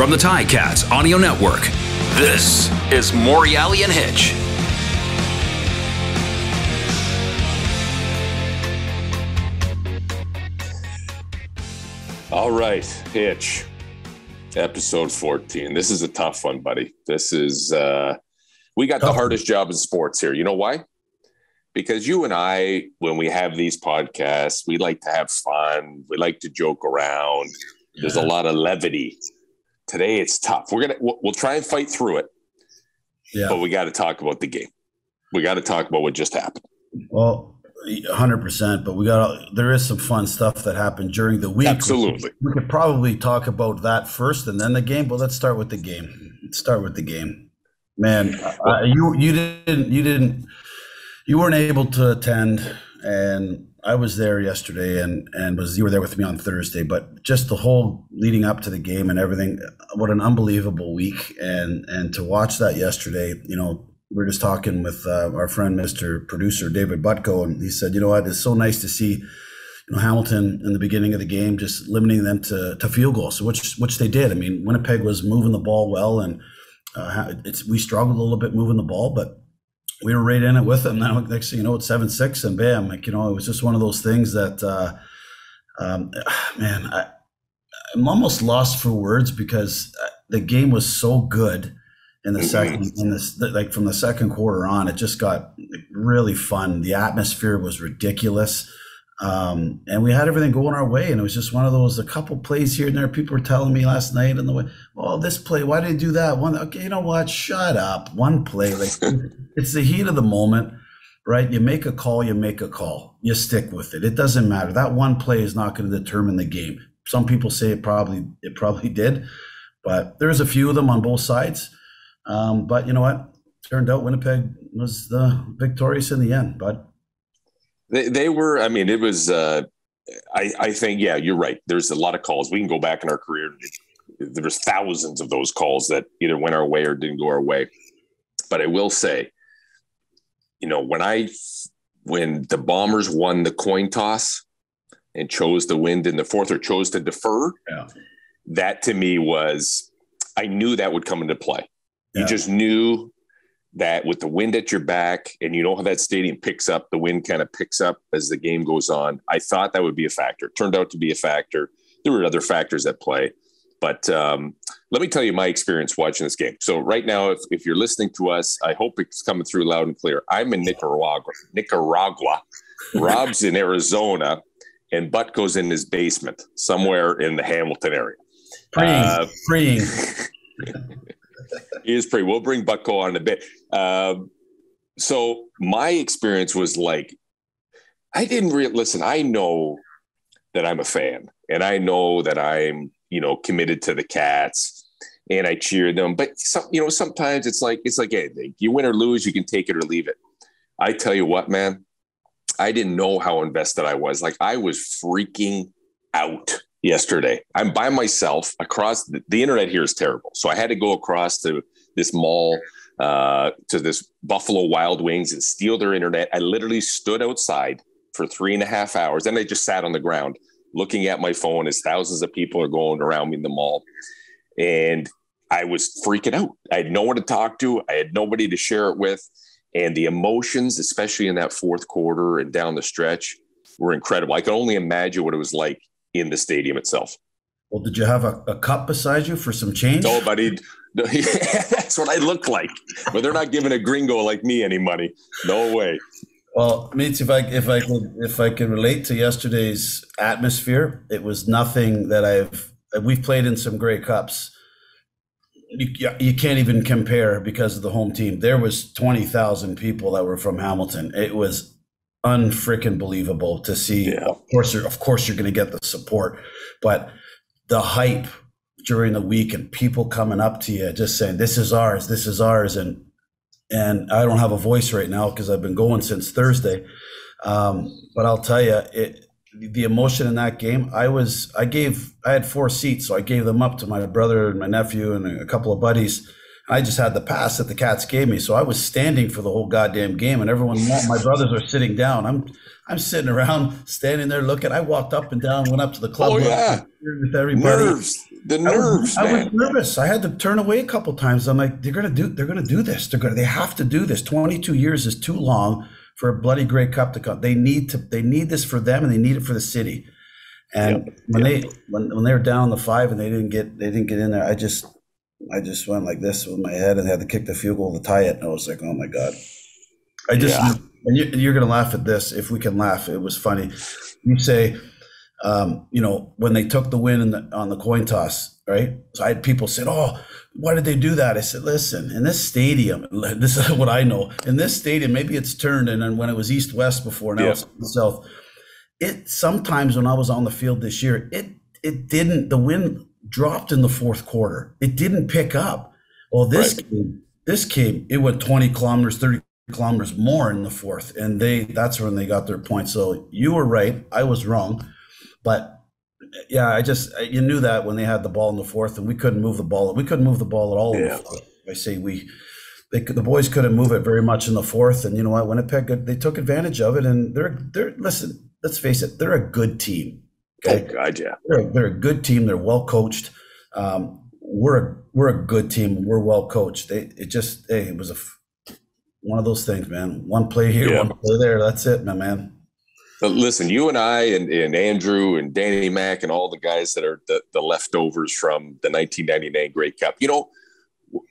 from the Ticats Audio Network. This is Morreale and Hitch. All right, Hitch, episode 14. This is a tough one, buddy. This is, we got the hardest job in sports here. You know why? Because you and I, when we have these podcasts, we like to have fun. We like to joke around. There's a lot of levity. Today, it's tough. We'll try and fight through it. Yeah. But we got to talk about the game. We got to talk about what just happened. Well, 100%. But there is some fun stuff that happened during the week. Absolutely. We could probably talk about that first and then the game. But let's start with the game. Man, you weren't able to attend, and I was there yesterday, and you were there with me on Thursday. But just the whole leading up to the game and everything, what an unbelievable week! And to watch that yesterday, we were just talking with our friend, Mr. Producer David Butko, and he said, you know what, it's so nice to see, Hamilton in the beginning of the game just limiting them to field goals, which they did. I mean, Winnipeg was moving the ball well, and we struggled a little bit moving the ball, but we were right in it with them. Now, next thing you know, it's 7-6, and bam! It was just one of those things that, man, I'm almost lost for words because the game was so good in the second, from the second quarter on. It just got really fun. The atmosphere was ridiculous, and we had everything going our way. And it was just one of those. A couple plays here and there. People were telling me last night on the way, "Oh, this play, why did they do that one?" Okay, you know what? Shut up. One play, it's the heat of the moment, right? You make a call, you stick with it. It doesn't matter. That one play is not going to determine the game. Some people say it probably did, but there's a few of them on both sides. But you know what? Turned out Winnipeg was the victorious in the end, but they were. I mean, it was. I think, yeah, you're right. There's a lot of calls. We can go back in our career. There was thousands of those calls that either went our way or didn't go our way. But I will say, when the Bombers won the coin toss and chose the wind in the fourth or chose to defer, that to me was, I knew that would come into play. Yeah. You just knew that with the wind at your back, and you know how that stadium picks up, the wind kind of picks up as the game goes on. I thought that would be a factor. It turned out to be a factor. There were other factors at play. But let me tell you my experience watching this game. So right now, if you're listening to us, I hope it's coming through loud and clear. I'm in Nicaragua. Rob's in Arizona, and Butko's in his basement somewhere in the Hamilton area. Praying. He is pretty. We'll bring Butko on in a bit. So my experience was like, I didn't listen. I know that I'm a fan, and I know that I'm, committed to the Cats, and I cheer them. But sometimes it's like anything. You win or lose, you can take it or leave it. I tell you what, man, I didn't know how invested I was. Like, I was freaking out yesterday. I'm by myself across the internet here is terrible. So I had to go across to this mall, to this Buffalo Wild Wings, and steal their internet. I literally stood outside for 3.5 hours. Then I just sat on the ground looking at my phone as thousands of people are going around me in the mall. And I was freaking out. I had no one to talk to. I had nobody to share it with. And the emotions, especially in that fourth quarter and down the stretch, were incredible. I can only imagine what it was like in the stadium itself. Well, did you have a cup beside you for some change? No, buddy. That's what I look like. But they're not giving a gringo like me any money. No way. Well, Meets, if I could relate to yesterday's atmosphere, it was nothing that we've played in some Grey Cups. You can't even compare because of the home team. There was 20,000 people that were from Hamilton. It was unfreaking believable to see. Yeah. Of course, you're going to get the support, but the hype during the week and people coming up to you just saying, "This is ours, this is ours," and I don't have a voice right now because I've been going since Thursday. But I'll tell you, the emotion in that game. I had 4 seats, so I gave them up to my brother and my nephew and a couple of buddies. I just had the pass that the Cats gave me. So I was standing for the whole goddamn game, and my brothers are sitting down. I'm sitting around, standing there looking. I walked up and down, went up to the club. Oh, yeah. With everybody. The nerves, man. I was nervous. I had to turn away a couple times. I'm like, they're gonna do this. They have to do this. 22 years is too long for a bloody Grey Cup to come. They need this for them, and they need it for the city. And when they were down the 5 and they didn't get in there, I just went like this with my head and had to kick the field goal to tie it. And I was like, oh my God. And you're going to laugh at this if we can laugh. It was funny. You say, when they took the win on the coin toss, right? So I had people said, oh, why did they do that? I said, listen, in this stadium, this is what I know. In this stadium, maybe it's turned. And then when it was east-west before, now it's south. It sometimes when I was on the field this year, it didn't, the wind dropped in the fourth quarter. It didn't pick up. Well, this came, it went 20 kilometers, 30 kilometers more in the fourth. And that's when they got their points. So you were right. I was wrong. But yeah, you knew that when they had the ball in the fourth and we couldn't move the ball. We couldn't move the ball at all. Yeah. I say the boys couldn't move it very much in the fourth. And you know what, when it picked up, they took advantage of it. And listen, let's face it, they're a good team. Okay? Oh God, yeah. They're a good team. They're well coached. We're a good team. We're well coached. It was one of those things, man. One play here, one play there. That's it, my man. But listen, you and I and Andrew and Danny Mac and all the guys that are the leftovers from the 1999 Grey Cup,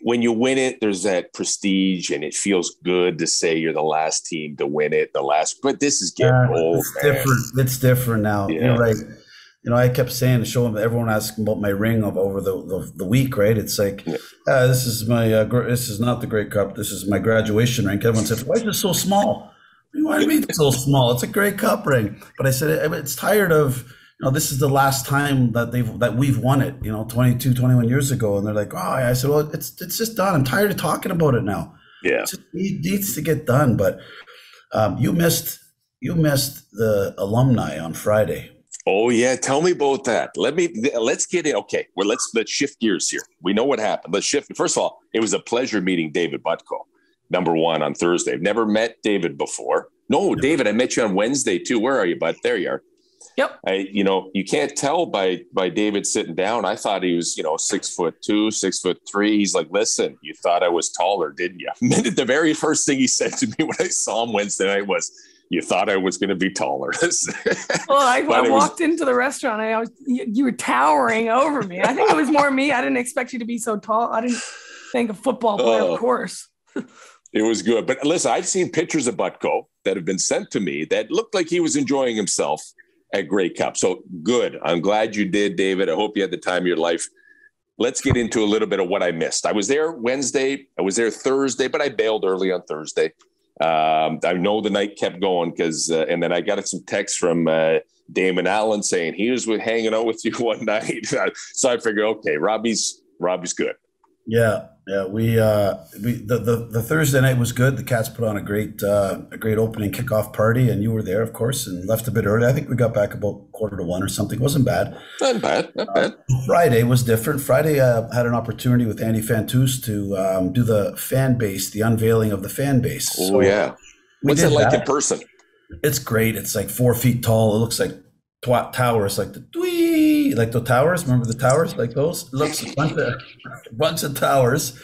when you win it, there's that prestige and it feels good to say you're the last team to win it, but this is getting old, man. It's different now. Yeah. You're right. I kept saying to show them, everyone asking about my ring over the week, right? It's like, this is my, this is not the Grey Cup. This is my graduation ring. Everyone said, why is it so small? Why do you mean it's so small? It's a Grey Cup ring. But I said, it's tired of, this is the last time that we've won it, 22, 21 years ago. And they're like, oh, I said, well, it's just done. I'm tired of talking about it now. Yeah. It needs to get done. But you missed the alumni on Friday. Oh yeah. Tell me about that. Let's get in. Okay. Well, let's shift gears here. We know what happened. Let's shift. First of all, it was a pleasure meeting David Butko, number one, on Thursday. I've never met David before. No, David, I met you on Wednesday too. Where are you, bud? There you are. Yep. You can't tell by David sitting down. I thought he was, 6'2", 6'3". He's like, listen, you thought I was taller, didn't you? And the very first thing he said to me when I saw him Wednesday night was, you thought I was going to be taller. Well, I walked into the restaurant. You were towering over me. I think it was more me. I didn't expect you to be so tall. I didn't think a football player, of course. It was good. But listen, I've seen pictures of Butko that have been sent to me that looked like he was enjoying himself at Grey Cup. So good. I'm glad you did, David. I hope you had the time of your life. Let's get into a little bit of what I missed. I was there Wednesday. I was there Thursday, but I bailed early on Thursday. I know the night kept going because, and then I got some texts from Damon Allen saying he was hanging out with you one night. So I figured, okay, Robbie's good. Yeah. The Thursday night was good. The Cats put on a great opening kickoff party, and you were there, of course, and left a bit early. I think we got back about 1:45 or something. It wasn't bad. Not bad. Friday was different. Friday had an opportunity with Andy Fantus to do the fan base, the unveiling of the fan base. Oh, yeah. What's it like in person? It's great. It's like 4 feet tall. It looks like towers, like the towers. Remember the towers, like those? It looks like a bunch of towers,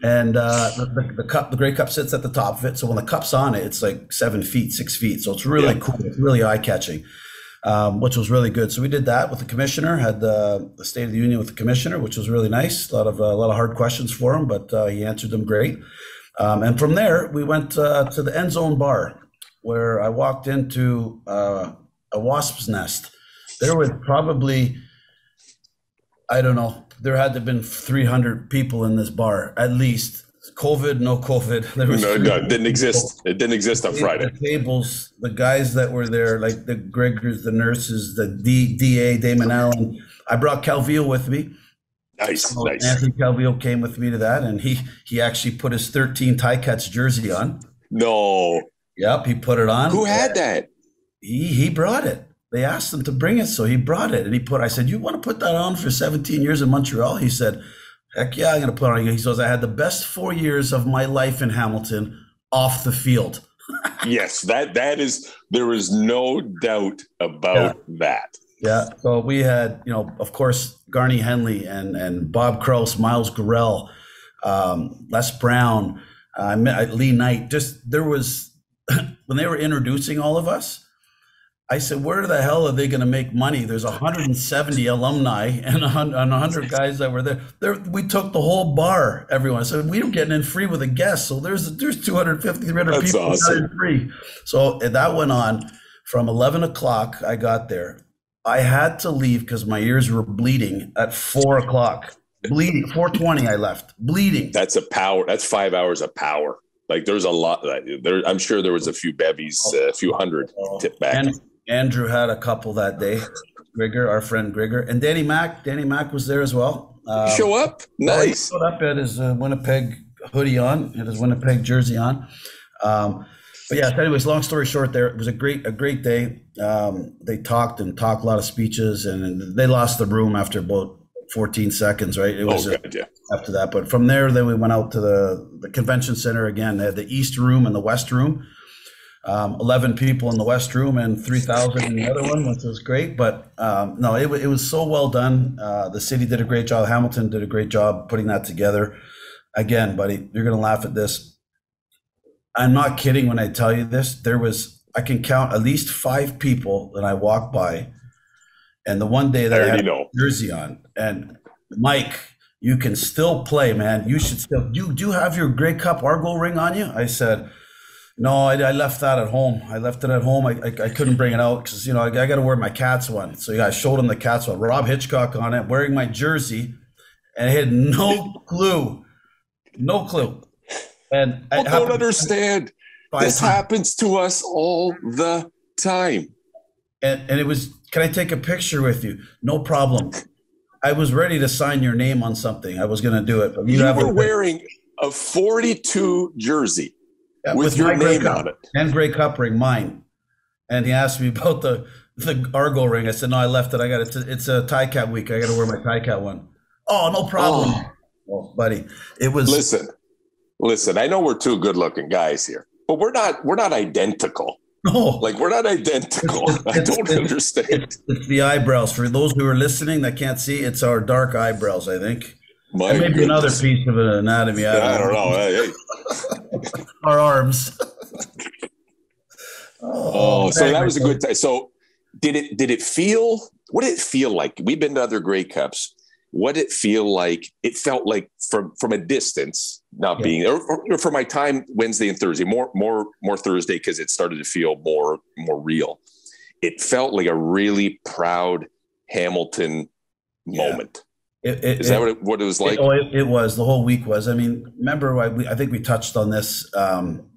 and the Grey Cup sits at the top of it. So when the cup's on it, it's like 7 feet, 6 feet. So it's really cool. It's really eye catching, which was really good. So we did that with the commissioner. Had the State of the Union with the commissioner, which was really nice. A lot of hard questions for him, but he answered them great. And from there, we went to the end zone bar, where I walked into a wasp's nest. There were probably, I don't know, there had to have been 300 people in this bar, at least. COVID, no COVID. There was no, it didn't exist. It didn't exist on Friday. The tables, the guys that were there, like the Gregors, the nurses, the DA, Damon Allen. I brought Calvillo with me. Nice. Anthony Calvillo came with me to that, and he actually put his 13 Ticats jersey on. No. Yep, he put it on. Who had that? He brought it. They asked him to bring it, so he brought it. And I said, you want to put that on for 17 years in Montreal? He said, Heck yeah, I'm going to put on. He goes, I had the best 4 years of my life in Hamilton off the field. Yes, that is, there is no doubt about that. Yeah. So we had, of course, Garney Henley and Bob Krause, Miles Gorell, Les Brown, Lee Knight. Just there was, when they were introducing all of us, I said, where the hell are they going to make money? There's 170 alumni and 100 guys that were there. We took the whole bar, everyone. So we were getting in free with a guest. So there's 250, 300 people awesome. Free. So that went on from 11 o'clock. I got there. I had to leave because my ears were bleeding at 4 o'clock. Bleeding, 4:20 I left, bleeding. That's 5 hours of power. Like there's a lot there. I'm sure there was a few bevies, a few hundred tipped back. And Andrew had a couple that day. Grigger, our friend Grigger, and Danny Mac. Danny Mac was there as well. Show up, nice. He showed up, had his Winnipeg hoodie on, had his Winnipeg jersey on. But yeah. Anyways, long story short, there it was a great day. They talked a lot of speeches, and they lost the room after about 14 seconds. Right? It was after that. But from there, then we went out to the convention center again. They had the East Room and the West Room. 11 people in the West Room and 3,000 in the other one, which was great. But no, it was so well done. The city did a great job. Hamilton did a great job putting that together. Again, buddy, you're going to laugh at this. I'm not kidding when I tell you this. I can count at least 5 people that I walked by. And the one day that I had a jersey on, and Mike, you can still play, man. You should still, do you have your Grey Cup Argo ring on you? I said, no, I left that at home. I left it at home. I couldn't bring it out because, I got to wear my Cats one. So I showed him the Cats one. Rob Hitchcock on it, wearing my jersey, and I had no clue. No clue. And I don't understand. This happens to us all the time. And it was, can I take a picture with you? No problem. I was ready to sign your name on something. I was going to do it. But you were wearing a 42 jersey. Yeah, with your name on it. And Grey Cup ring, mine. And he asked me about the Argo ring. I said, no, I left it. It's a tie cat week. I got to wear my tie cat one. Oh, no problem. Oh, buddy. It was. Listen, I know we're two good looking guys here, but we're not identical. No. Like we're not identical. I don't understand. It's the eyebrows. For those who are listening that can't see, it's our dark eyebrows, I think. Maybe another piece of an anatomy. I don't know. Hey. Our arms. So that was a good time. So did it feel, what did it feel like? We've been to other Grey Cups. What did it feel like? It felt like from a distance, not being, or for my time Wednesday and Thursday, more Thursday because it started to feel more real. It felt like a really proud Hamilton moment. Is that what it was like? It was. The whole week was. I mean, remember, I think we touched on this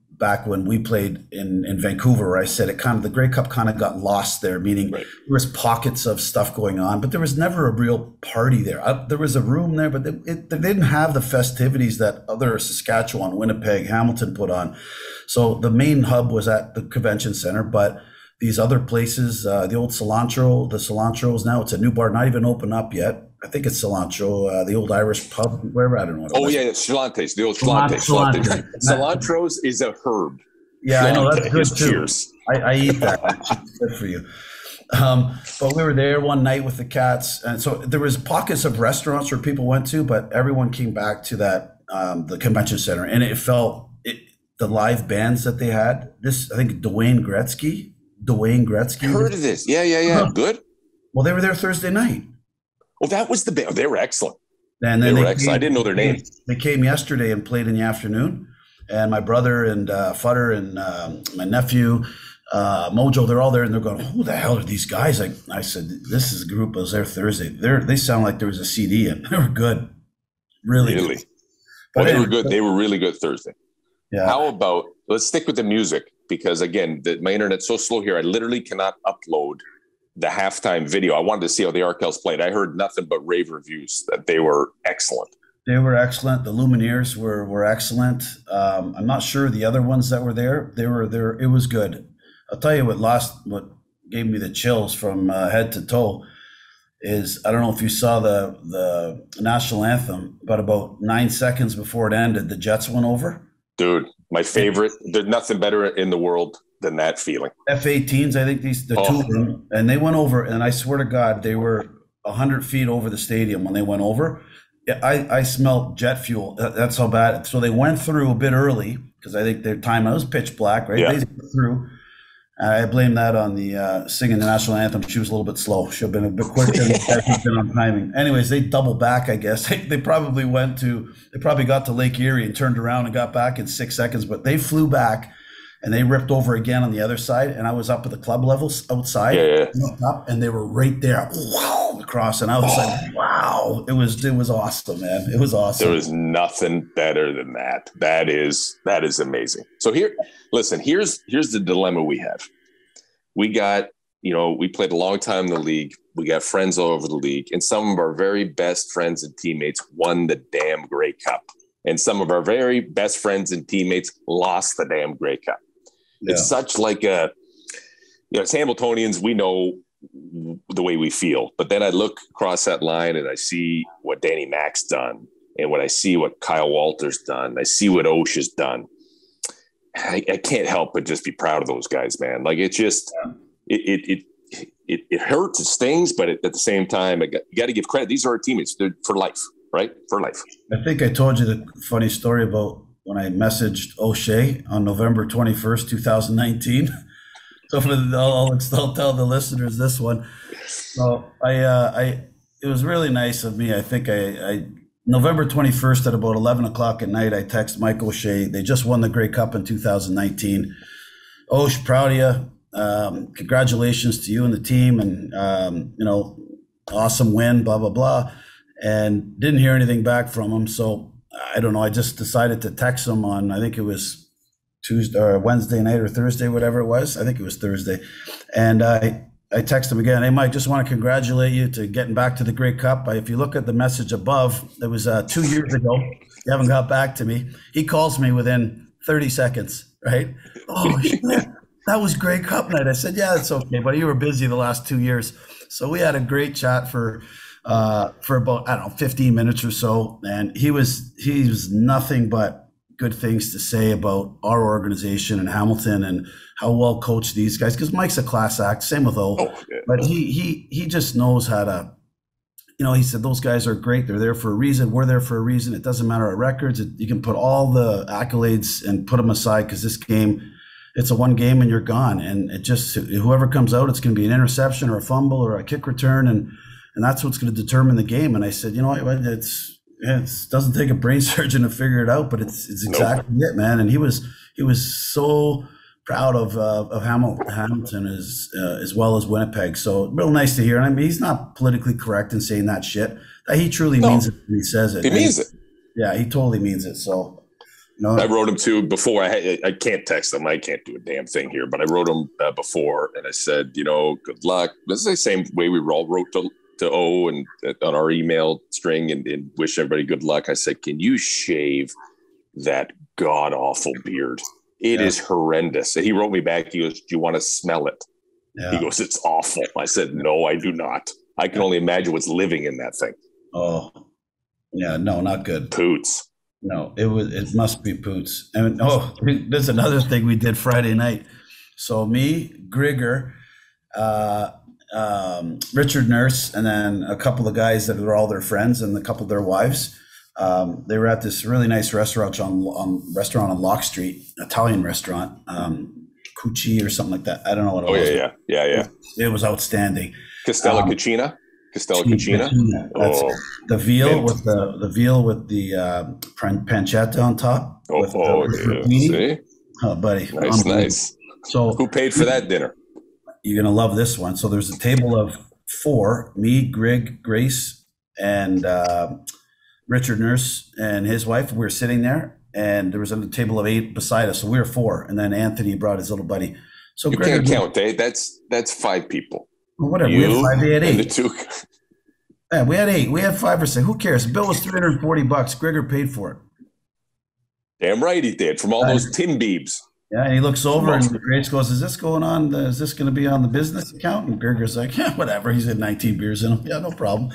back when we played in Vancouver, where I said the Grey Cup kind of got lost there, meaning there was pockets of stuff going on, but there was never a real party there. There was a room there, but they didn't have the festivities that other Saskatchewan, Winnipeg, Hamilton put on. So the main hub was at the convention center, but these other places, the old Cilantro's now, it's a new bar, not even open up yet. I think it's Cilantro, the old Irish pub, wherever, I don't know. It's Cilantes, the old Cilantes. Cilantro's is a herb. Yeah, I know, that's good too. Cheers. I eat that. It's good for you. But we were there one night with the Cats, and so there was pockets of restaurants where people went to, but everyone came back to that the convention center, and it felt the live bands that they had. I think Dwayne Gretzky. I heard of this. Yeah. Good. Well, they were there Thursday night. Well, that was the band. They were excellent. And then they were excellent. I didn't know their names. They came yesterday and played in the afternoon. And my brother and Futter and my nephew, Mojo, they're all there, and they're going, who the hell are these guys? I said, this is a group that was there Thursday. They sound like there was a CD, and they were good. Really good. Well, they were good. They were really good Thursday. Yeah. How about, let's stick with the music, because again, my internet's so slow here. I literally cannot upload the halftime video. I wanted to see how the Arkells played. I heard nothing but rave reviews that they were excellent. They were excellent. The Lumineers were excellent. I'm not sure the other ones that were there. They were there. It was good. I'll tell you what gave me the chills from head to toe is I don't know if you saw the national anthem, but about 9 seconds before it ended, the Jets went over. Dude, my favorite. There's nothing better in the world than that feeling. F-18s, I think the two of them, and they went over, and I swear to God, they were 100 feet over the stadium when they went over. I smelled jet fuel. That's how bad. So they went through a bit early because I think their time was pitch black, right? Yeah. They went through. I blame that on the singing the national anthem. She was a little bit slow. Should have been a bit quicker. Been on timing. Anyways, they doubled back, I guess. They probably got to Lake Erie and turned around and got back in 6 seconds, but they flew back and they ripped over again on the other side. And I was up at the club levels outside, up, and they were right there, wow, across. And I was like, wow, it was awesome, man. It was awesome. There is nothing better than that. That is amazing. So here's the dilemma we have. We got, we played a long time in the league. We got friends all over the league, and some of our very best friends and teammates won the damn Grey Cup. And some of our very best friends and teammates lost the damn Grey Cup. Yeah. It's such like as Hamiltonians, we know the way we feel. But then I look across that line and I see what Danny Mack's done, and when I see what Kyle Walter's done, I see what Osh has done. I can't help but just be proud of those guys, man. Like it's just it hurts, it stings, but at the same time, you got to give credit. These are our teammates. They're for life, right? For life. I think I told you the funny story about when I messaged O'Shea on November 21st, 2019. So I'll tell the listeners this one. So it was really nice of me. I think I November 21st at about 11 o'clock at night, I text Mike O'Shea. They just won the Grey Cup in 2019. Osh, proud of you. Congratulations to you and the team, and awesome win, blah, blah, blah. And didn't hear anything back from him. So I don't know. I just decided to text him on, I think it was Tuesday or Wednesday night or Thursday, whatever it was. I think it was Thursday. And I texted him again. Hey, Mike, just want to congratulate you to getting back to the Grey Cup. If you look at the message above, it was 2 years ago. You haven't got back to me. He calls me within 30 seconds, right? Oh, shit, that was Grey Cup night. I said, yeah, it's okay, but you were busy the last 2 years. So we had a great chat for about, 15 minutes or so. And he was nothing but good things to say about our organization and Hamilton and how well coached these guys, because Mike's a class act, same with O. But he just knows how to, he said those guys are great. They're there for a reason. We're there for a reason. It doesn't matter our records. You can put all the accolades and put them aside, because this game, it's a one game and you're gone. And it just, whoever comes out, it's going to be an interception or a fumble or a kick return. And that's what's going to determine the game. And I said, it doesn't take a brain surgeon to figure it out, but it's exactly it, man. And he was so proud of Hamilton as well as Winnipeg. So real nice to hear. And I mean, he's not politically correct in saying that shit. He truly means it when he says it. He means it. Yeah, he totally means it. So, I wrote him too before. I can't text him. I can't do a damn thing here. But I wrote him before, and I said, good luck. This is the same way we all wrote to O and on our email string and wish everybody good luck. I said, can you shave that god awful beard? It is horrendous. And he wrote me back. He goes, do you want to smell it? Yeah. He goes, it's awful. I said, no, I do not. I can only imagine what's living in that thing. Oh, yeah, no, not good. Poots. No, it must be Poots. And there's another thing we did Friday night. So me, Grigger, Richard Nurse, and then a couple of guys that are all their friends and a couple of their wives. They were at this really nice restaurant on Locke Street, Italian restaurant, Cucci or something like that. I don't know what it was. Yeah. It was outstanding. Castella Cucina. The veal with the pancetta on top. See? Oh, buddy, nice. So who paid for that dinner? You're gonna love this one. So there's a table of 4: me, Greg, Grace, and Richard Nurse and his wife. We were sitting there, and there was a table of 8 beside us. So we were 4, and then Anthony brought his little buddy. So you can't count, Dave. That's 5 people. Well, whatever. We had 5. They had 8. And the 2. Yeah, we had 8. We had 5 or 6. Who cares? The bill was $340. Gregor paid for it. Damn right he did. From all those tin beebs. Yeah, and he looks over and Grace goes, "Is this going on? Is this going to be on the business account?" And Gerger's like, "Yeah, whatever." He's had 19 beers in him. Yeah, no problem.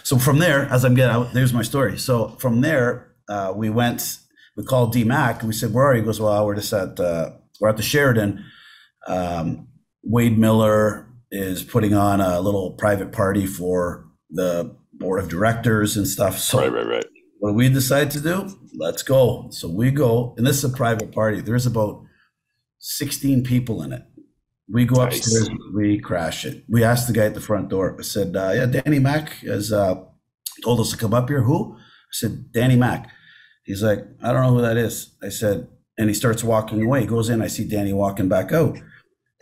So from there, as I'm getting out, there's my story. So from there, we called D Mac and we said, "Where are you?" He goes, "Well, we're just we're at the Sheridan. Wade Miller is putting on a little private party for the board of directors and stuff." So right. what do we decide to do? Let's go. So we go, and this is a private party. There's about 16 people in it. We go upstairs, we crash it. We asked the guy at the front door. I said, "Yeah, Danny Mac has told us to come up here." "Who?" I said, "Danny Mac." He's like, "I don't know who that is." I said, and he starts walking away. He goes in, I see Danny walking back out.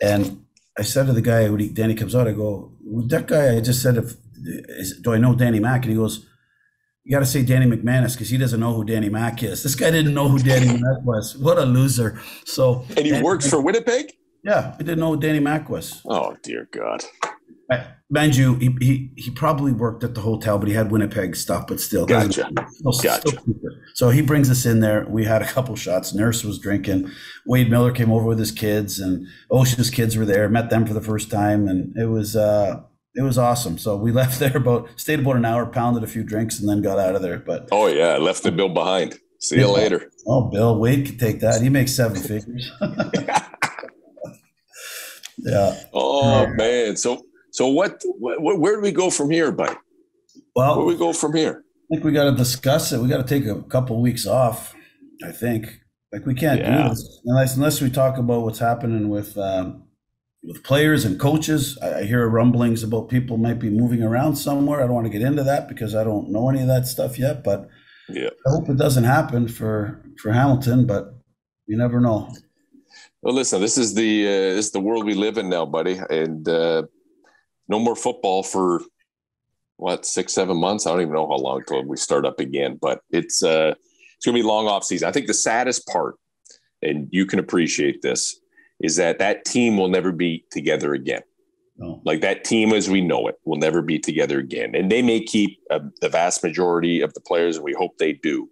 And I said to the guy, when Danny comes out, I go, "That guy, I just said, do I know Danny Mac?" And he goes, "You got to say Danny McManus because he doesn't know who Danny Mac is." This guy didn't know who Danny Mac was. What a loser. So, and he works for Winnipeg? Yeah, I didn't know who Danny Mac was. Oh, dear God. Mind you, he probably worked at the hotel, but he had Winnipeg stuff, but still. Gotcha. So he brings us in there. We had a couple shots. Nurse was drinking. Wade Miller came over with his kids, and Ocean's kids were there. Met them for the first time, and it was awesome. So we left there stayed about an hour, pounded a few drinks, and then got out of there. But oh yeah, I left the bill behind. See you later. Oh, Bill, Wade could take that. He makes 7 figures. Yeah. Oh man. So where do we go from here, buddy? Well, where do we go from here? I think we got to discuss it. We got to take a couple of weeks off. I think we can't do this unless we talk about what's happening with players and coaches. I hear rumblings about people might be moving around somewhere. I don't want to get into that because I don't know any of that stuff yet, but I hope it doesn't happen for Hamilton, but you never know. Well, listen, this is the world we live in now, buddy. And no more football for 6-7 months. I don't even know how long till we start up again, but it's going to be a long off season. I think the saddest part, and you can appreciate this, is that team will never be together again. No. Like that team as we know it will never be together again. And they may keep the vast majority of the players, and we hope they do.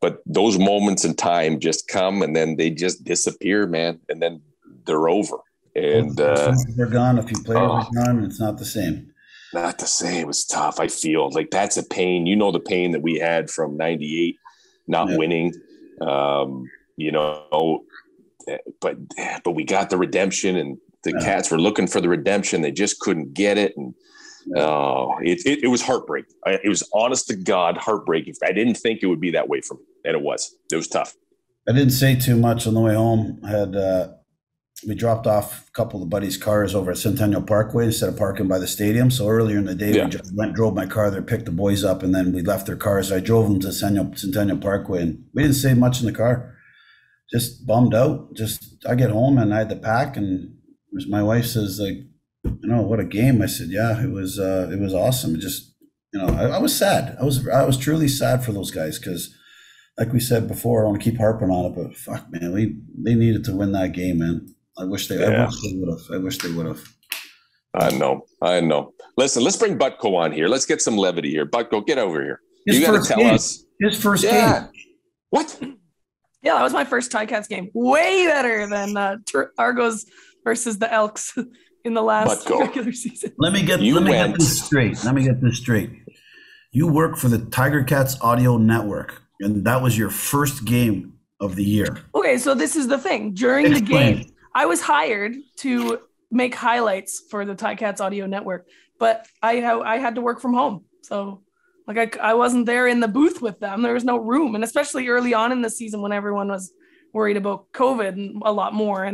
But those moments in time just come and then they just disappear, man. And then they're over. And they're gone. A few players are gone, and it's not the same. Not the same. It's tough. I feel like that's a pain. You know, the pain that we had from 98, not winning, you know, but we got the redemption, and the Cats were looking for the redemption. They just couldn't get it. And it was heartbreaking. It was honest to God heartbreaking. I didn't think it would be that way for me. And it was tough. I didn't say too much on the way home. I had, we dropped off a couple of buddies' cars over at Centennial Parkway instead of parking by the stadium. So earlier in the day, we just drove my car there, picked the boys up, and then we left their cars. I drove them to Centennial Parkway, and we didn't say much in the car. Just bummed out. I get home and I had to pack, and my wife says, like, you know, what a game. I said, yeah, it was awesome. It just, you know, I was sad. I was truly sad for those guys because, like we said before, I don't want to keep harping on it, but fuck, man, they needed to win that game, man. I wish they would have. I know. Listen, let's bring Butko on here. Let's get some levity here. Butko, get over here. You got to tell us. His first game. What? Yeah, that was my first Ticats game. Way better than Argos versus the Elks in the last regular season. Let me get this straight. You work for the Tiger Cats Audio Network, and that was your first game of the year. Okay, so this is the thing. During the game, I was hired to make highlights for the Ticats Audio Network, but I had to work from home. So like I wasn't there in the booth with them. There was no room. And especially early on in the season when everyone was worried about COVID and a lot more.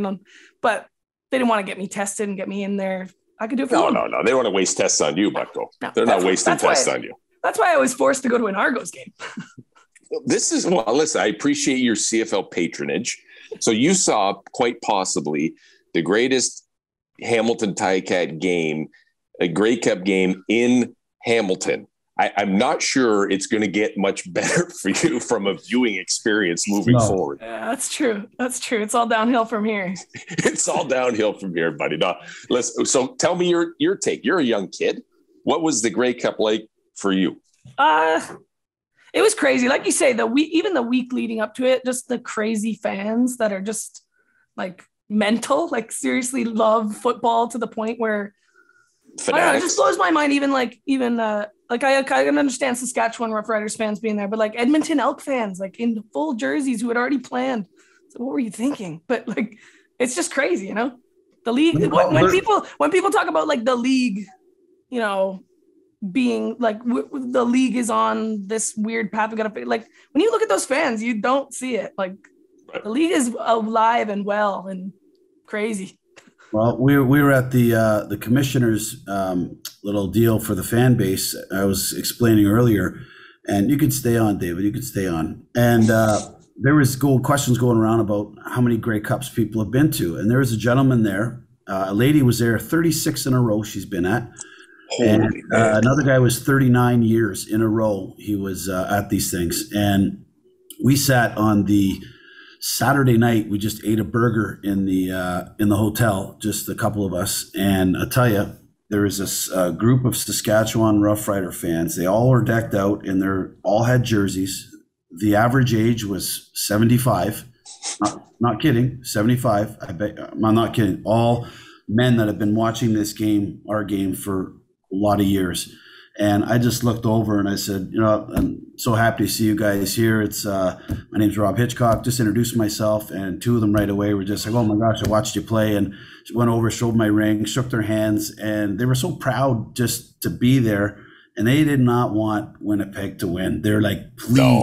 But they didn't want to get me tested and get me in there. I could do it for them. No. They don't want to waste tests on you, Butko. No, they're not wasting tests on you. That's why I was forced to go to an Argos game. Listen, I appreciate your CFL patronage. So you saw quite possibly the greatest Hamilton Ticat game, a Grey Cup game in Hamilton. I'm not sure it's going to get much better for you from a viewing experience moving forward. Yeah, that's true. It's all downhill from here. It's all downhill from here, buddy. No, so tell me your take. You're a young kid. What was the Grey Cup like for you? it was crazy. Like you say, even the week leading up to it, just the crazy fans that are just like mental, like seriously love football to the point where I don't know, it just blows my mind. Even like I can understand Saskatchewan Roughriders fans being there, but like Edmonton Elk fans, like in full jerseys who had already planned. So what were you thinking? But like, it's just crazy, you know. The league. When people talk about like the league, you know, being like the league is on this weird path. We gotta like when you look at those fans, you don't see it. Like the league is alive and well and crazy. Well, we were at the commissioner's little deal for the fan base. I was explaining earlier, and you could stay on, David. You could stay on. And there was questions going around about how many Grey Cups people have been to, and there was a gentleman there. A lady was there 36 in a row. She's been at. And another guy was 39 years in a row. He was at these things, and we sat on the Saturday night. We just ate a burger in the hotel, just a couple of us. And I tell you, there was this group of Saskatchewan Roughrider fans. They all were decked out, and they all had jerseys. The average age was 75. Not kidding, 75. I bet I'm not kidding. All men that have been watching this game, our game, for a lot of years. And I just looked over and I said, you know, I'm so happy to see you guys here. It's my name's Rob Hitchcock. Just introduced myself, and two of them right away were just like, oh my gosh, I watched you play. And went over, showed my ring, shook their hands, and they were so proud just to be there. And they did not want Winnipeg to win. They're like, please,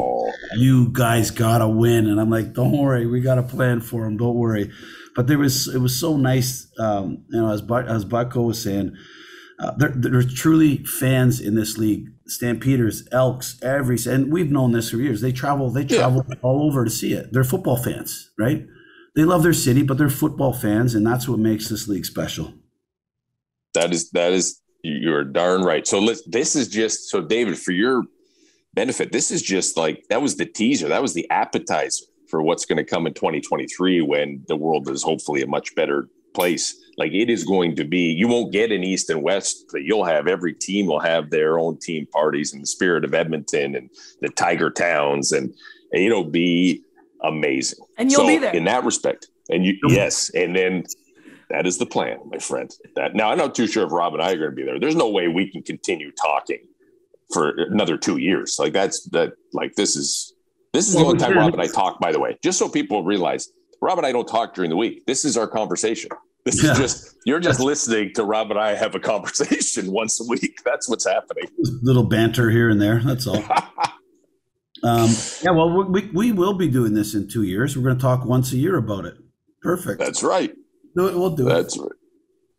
you guys gotta win. And I'm like, don't worry, we got a plan for them. Don't worry. But it was so nice. You know, as Butko was saying, there are truly fans in this league. Stampeders, Elks, and we've known this for years. They travel all over to see it. They're football fans, right? They love their city, but they're football fans, and that's what makes this league special. That is, you're darn right. So this is just, so David, for your benefit, this is just like, that was the teaser. That was the appetizer for what's going to come in 2023 when the world is hopefully a much better place. Like it is going to be, you won't get an East and West, but you'll have, every team will have their own team parties in the spirit of Edmonton and the Tiger Towns, and it'll be amazing. And you'll be there in that respect. And yes. And then that is the plan, my friend. Now I'm not too sure if Rob and I are going to be there. There's no way we can continue talking for another 2 years. Like this is the only time Rob and I talk, by the way, just so people realize Rob and I don't talk during the week. This is our conversation. This is just, you're just listening to Rob and I have a conversation once a week. That's what's happening. Little banter here and there. That's all. Yeah, well, we will be doing this in 2 years. We're going to talk once a year about it. Perfect. That's right. We'll do it. That's right.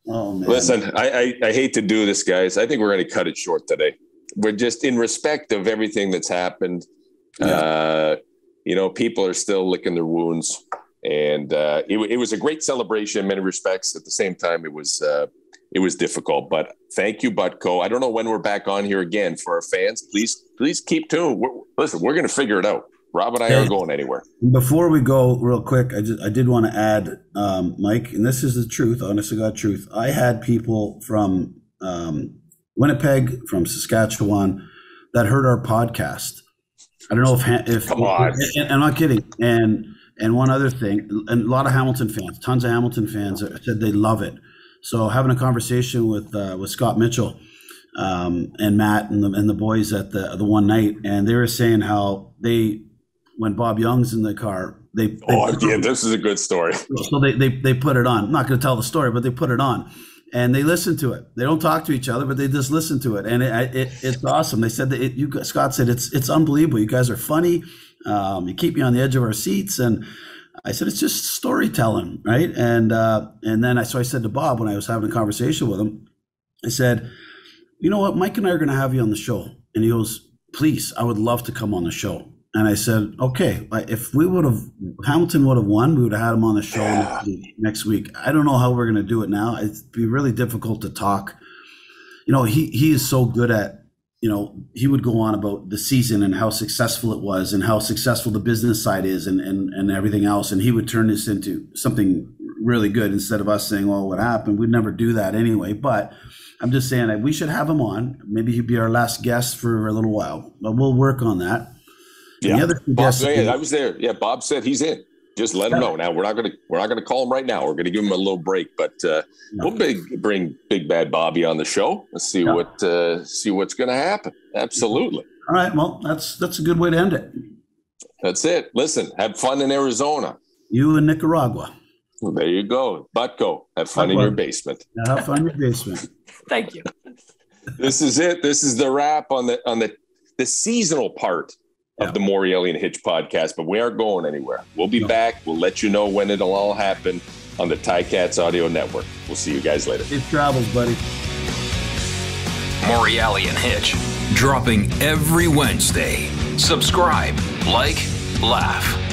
Oh, man. Listen, I hate to do this, guys. I think we're going to cut it short today. We're just, in respect of everything that's happened. Yeah. You know, people are still licking their wounds. And it was a great celebration in many respects. At the same time, it was difficult. But thank you, Butko. I don't know when we're back on here again. For our fans, please keep tuned. We're going to figure it out. Rob and I aren't going anywhere. Before we go, real quick, I did want to add, Mike, and this is the truth, honest to God truth. I had people from Winnipeg, from Saskatchewan, that heard our podcast. I don't know if come on, and I'm not kidding. And one other thing, and a lot of Hamilton fans, tons of Hamilton fans said they love it. So having a conversation with Scott Mitchell and Matt and the boys at the one night, and they were saying how when Bob Young's in the car, this is a good story. So they put it on. I'm not going to tell the story, but they put it on. And they listen to it. They don't talk to each other, but they just listen to it, and it's awesome. They said that Scott said it's unbelievable. You guys are funny. You keep me on the edge of our seats, and I said it's just storytelling, right? And then I said to Bob when I was having a conversation with him, I said, you know what, Mike and I are going to have you on the show, and he goes, please, I would love to come on the show. And I said, okay, if Hamilton would have won, we would have had him on the show next week. I don't know how we're going to do it now. It'd be really difficult to talk. You know, he is so good at, you know, he would go on about the season and how successful it was and how successful the business side is and everything else. And he would turn this into something really good instead of us saying, well, what happened? We'd never do that anyway. But I'm just saying that we should have him on. Maybe he'd be our last guest for a little while, but we'll work on that. Yeah, Bob, suggestion? I was there. Yeah, Bob said he's in. Just let him know. Now we're not gonna call him right now. We're gonna give him a little break, but we'll bring Big Bad Bobby on the show. Let's see what's gonna happen. Absolutely. All right. Well, that's a good way to end it. That's it. Listen, have fun in Arizona. You in Nicaragua. Well, there you go. Butko, have fun in your basement. Yeah, have fun in your basement. Thank you. This is it. This is the wrap on the seasonal part of the Morreale and Hitch podcast, but we aren't going anywhere. We'll be back. We'll let you know when it'll all happen on the Ticats Audio Network. We'll see you guys later. Safe travels, buddy. Morreale and Hitch, dropping every Wednesday. Subscribe, like, laugh.